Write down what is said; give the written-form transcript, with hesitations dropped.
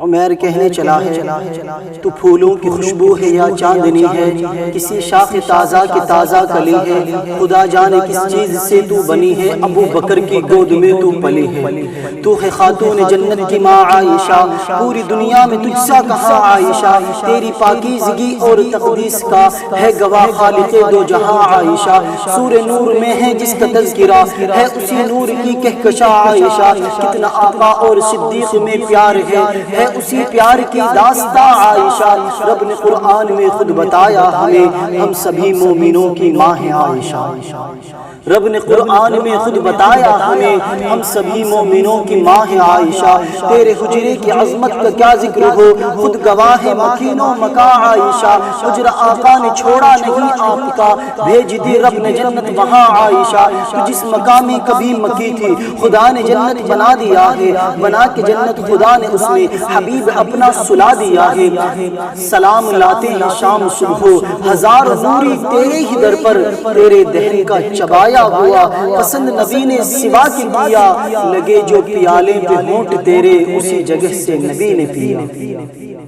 عمیر کہنے چلا ہے تو پھولوں کی خوشبو ہے یا چاندنی ہے، کسی شاخ تازہ کی تازہ کلی ہے، خدا جانے کس چیز سے تو بنی ہے، ابو بکر کی گود میں تو پلی ہے، تو ہے خاتون جنت کی ماں عائشہ، پوری دنیا میں تجھ سا کہاں عائشہ، تیری پاکیزگی اور تقدیس کا ہے گواہ خالق دو جہاں عائشہ، سورہ نور میں ہے جس کا تذکرہ ہے اسی نور کی کہکشاں عائشہ، کتنا آقا اور صدیق میں پیار ہے اسی پیار کی داستاں عائشہ، رب نے قرآن میں خود بتایا ہمیں ہم سبھی مومنوں کی ماں ہے عائشہ، رب نے قرآن میں خود بتایا ہمیں ہم سبھی مومنوں کی ماں ہے عائشہ، تیرے حجرے کی عظمت کا کیا ذکر ہو، خود گواہ مکین و مکاں عائشہ، حجر آقا نے چھوڑا نہیں آپ کا، بھیج دی رب نے جنت وہاں عائشہ، تو جس مقام میں کبھی مکی تھی خدا نے جنت بنا دیا ہے، بنا کے جنت خدا نے اس میں حبیب اپنا سلا دیا ہے، سلام لاتے ہیں شام صبح ہزار نوری تیرے ہی در پر، تیرے دہن کا چبایا ہوا پسند نبی نے سوا کے دیا، لگے جو پیالے پہ ہونٹ تیرے اسی جگہ سے نبی نے پیا۔